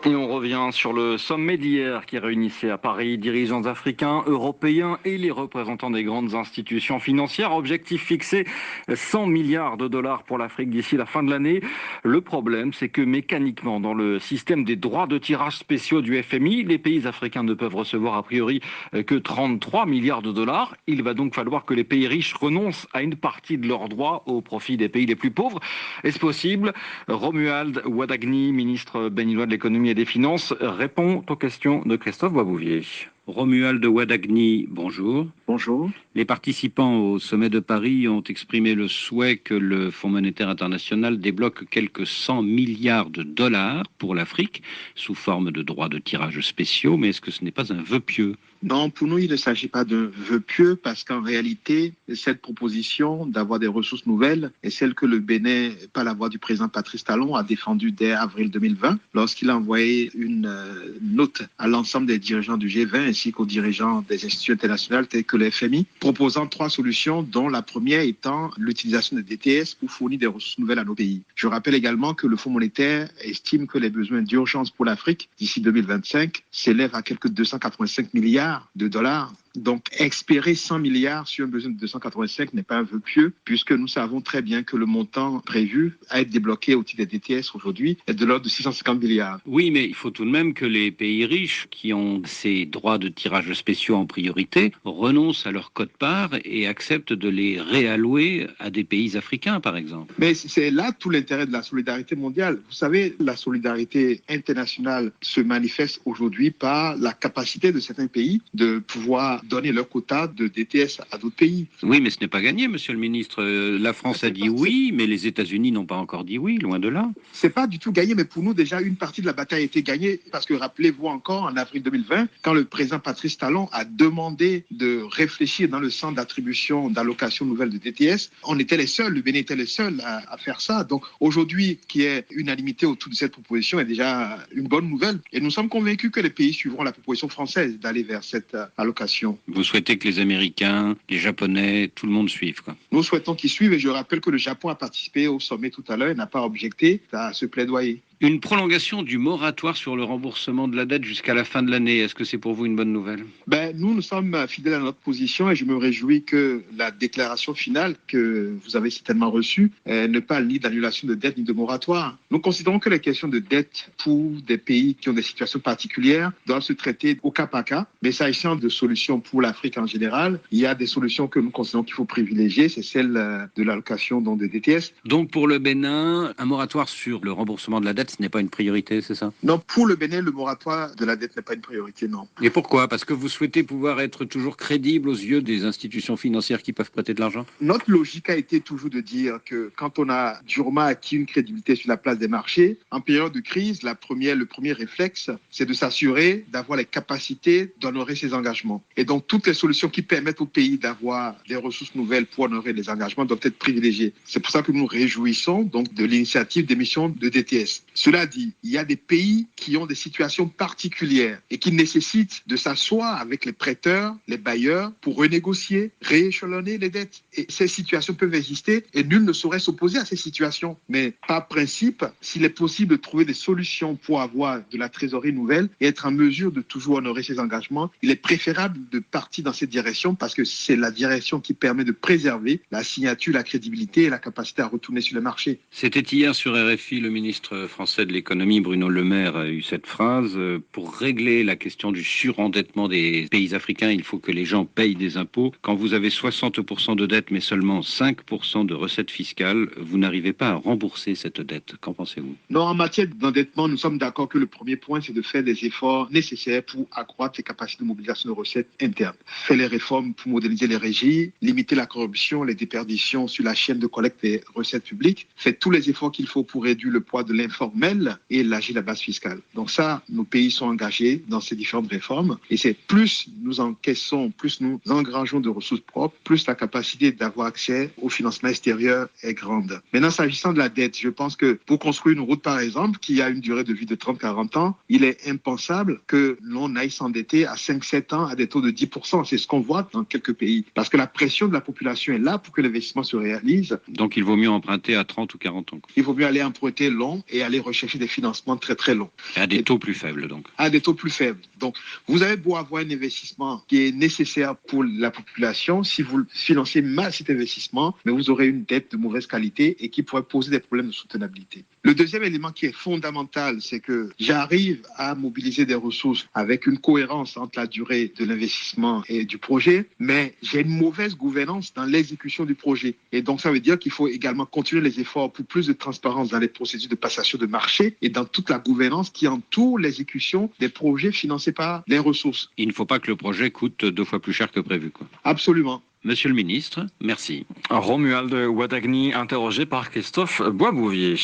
Et on revient sur le sommet d'hier qui réunissait à Paris dirigeants africains, européens et les représentants des grandes institutions financières. Objectif fixé, 100 milliards de dollars pour l'Afrique d'ici la fin de l'année. Le problème, c'est que mécaniquement, dans le système des droits de tirage spéciaux du FMI, les pays africains ne peuvent recevoir a priori que 33 milliards de dollars. Il va donc falloir que les pays riches renoncent à une partie de leurs droits au profit des pays les plus pauvres. Est-ce possible? Romuald Wadagni, ministre béninois de l'économie et des Finances, répond aux questions de Christophe Boisbouvier. Romuald Wadagni, bonjour. Bonjour. Les participants au sommet de Paris ont exprimé le souhait que le Fonds monétaire international débloque quelques 100 milliards de dollars pour l'Afrique sous forme de droits de tirage spéciaux, mais est-ce que ce n'est pas un vœu pieux? Non, pour nous, il ne s'agit pas d'un vœu pieux parce qu'en réalité, cette proposition d'avoir des ressources nouvelles est celle que le Bénin, par la voix du président Patrice Talon, a défendue dès avril 2020 lorsqu'il a envoyé une note à l'ensemble des dirigeants du G20 ainsi qu'aux dirigeants des institutions internationales telles que le FMI, proposant 3 solutions dont la première étant l'utilisation des DTS pour fournir des ressources nouvelles à nos pays. Je rappelle également que le Fonds monétaire estime que les besoins d'urgence pour l'Afrique d'ici 2025 s'élèvent à quelques 285 milliards de dollars. Donc, espérer 100 milliards sur un besoin de 285 n'est pas un vœu pieux, puisque nous savons très bien que le montant prévu à être débloqué au titre des DTS aujourd'hui est de l'ordre de 650 milliards. Oui, mais il faut tout de même que les pays riches qui ont ces droits de tirage spéciaux en priorité renoncent à leur quote-part et acceptent de les réallouer à des pays africains, par exemple. Mais c'est là tout l'intérêt de la solidarité mondiale. Vous savez, la solidarité internationale se manifeste aujourd'hui par la capacité de certains pays de pouvoir donner leur quota de DTS à d'autres pays. Oui, mais ce n'est pas gagné, monsieur le ministre. La France a dit oui, mais les États-Unis n'ont pas encore dit oui, loin de là. C'est pas du tout gagné, mais pour nous, déjà, une partie de la bataille a été gagnée, parce que rappelez-vous encore, en avril 2020, quand le président Patrice Talon a demandé de réfléchir dans le sens d'attribution, d'allocation nouvelle de DTS, on était les seuls, le Bénin était les seuls à faire ça. Donc aujourd'hui, qu'il y ait unanimité autour de cette proposition est déjà une bonne nouvelle. Et nous sommes convaincus que les pays suivront la proposition française d'aller vers cette allocation. Vous souhaitez que les Américains, les Japonais, tout le monde suive, quoi. Nous souhaitons qu'ils suivent, et je rappelle que le Japon a participé au sommet tout à l'heure et n'a pas objecté à ce plaidoyer. Une prolongation du moratoire sur le remboursement de la dette jusqu'à la fin de l'année, est-ce que c'est pour vous une bonne nouvelle? Nous sommes fidèles à notre position, et je me réjouis que la déclaration finale que vous avez certainement reçue ne parle ni d'annulation de dette ni de moratoire. Nous considérons que les questions de dette pour des pays qui ont des situations particulières doivent se traiter au cas par cas, mais s'agissant de solutions pour l'Afrique en général, il y a des solutions que nous considérons qu'il faut privilégier, c'est celle de l'allocation de DTS. Donc pour le Bénin, un moratoire sur le remboursement de la dette, ce n'est pas une priorité, c'est ça? Non, pour le Bénin, le moratoire de la dette n'est pas une priorité, non. Et pourquoi? Parce que vous souhaitez pouvoir être toujours crédible aux yeux des institutions financières qui peuvent prêter de l'argent? Notre logique a été toujours de dire que quand on a durement acquis une crédibilité sur la place des marchés, en période de crise, le premier réflexe, c'est de s'assurer d'avoir les capacités d'honorer ses engagements. Et donc, toutes les solutions qui permettent au pays d'avoir des ressources nouvelles pour honorer les engagements doivent être privilégiées. C'est pour ça que nous nous réjouissons donc de l'initiative d'émission de DTS. Cela dit, il y a des pays qui ont des situations particulières et qui nécessitent de s'asseoir avec les prêteurs, les bailleurs, pour renégocier, rééchelonner les dettes. Et ces situations peuvent exister et nul ne saurait s'opposer à ces situations. Mais par principe, s'il est possible de trouver des solutions pour avoir de la trésorerie nouvelle et être en mesure de toujours honorer ses engagements, il est préférable de partir dans cette direction, parce que c'est la direction qui permet de préserver la signature, la crédibilité et la capacité à retourner sur le marché. C'était hier sur RFI, le ministre français de l'économie, Bruno Le Maire, a eu cette phrase: pour régler la question du surendettement des pays africains, il faut que les gens payent des impôts. Quand vous avez 60% de dette mais seulement 5% de recettes fiscales, vous n'arrivez pas à rembourser cette dette. Qu'en pensez-vous? Non, en matière d'endettement, nous sommes d'accord que le premier point, c'est de faire des efforts nécessaires pour accroître les capacités de mobilisation de recettes internes. Faire les réformes pour modéliser les régies, limiter la corruption, les déperditions sur la chaîne de collecte des recettes publiques, faire tous les efforts qu'il faut pour réduire le poids de l'informel et élargir la base fiscale. Donc ça, nos pays sont engagés dans ces différentes réformes, et c'est plus nous encaissons, plus nous engrangeons de ressources propres, plus la capacité d'avoir accès au financement extérieur est grande. Maintenant, s'agissant de la dette, je pense que pour construire une route, par exemple, qui a une durée de vie de 30-40 ans, il est impensable que l'on aille s'endetter à 5-7 ans à des taux de 10%. C'est ce qu'on voit dans quelques pays. Parce que la pression de la population est là pour que l'investissement se réalise. Donc il vaut mieux emprunter à 30 ou 40 ans. Il vaut mieux aller emprunter long et aller rechercher des financements très très longs. À des taux plus faibles, donc. À des taux plus faibles. Donc, vous avez beau avoir un investissement qui est nécessaire pour la population, si vous financez mal cet investissement, mais vous aurez une dette de mauvaise qualité et qui pourrait poser des problèmes de soutenabilité. Le deuxième élément qui est fondamental, c'est que j'arrive à mobiliser des ressources avec une cohérence entre la durée de l'investissement et du projet, mais j'ai une mauvaise gouvernance dans l'exécution du projet. Et donc, ça veut dire qu'il faut également continuer les efforts pour plus de transparence dans les procédures de passation de marché et dans toute la gouvernance qui entoure l'exécution des projets financés par les ressources. Il ne faut pas que le projet coûte 2 fois plus cher que prévu, quoi. Absolument. Monsieur le ministre, merci. Romuald Wadagni, interrogé par Christophe Boisbouvier.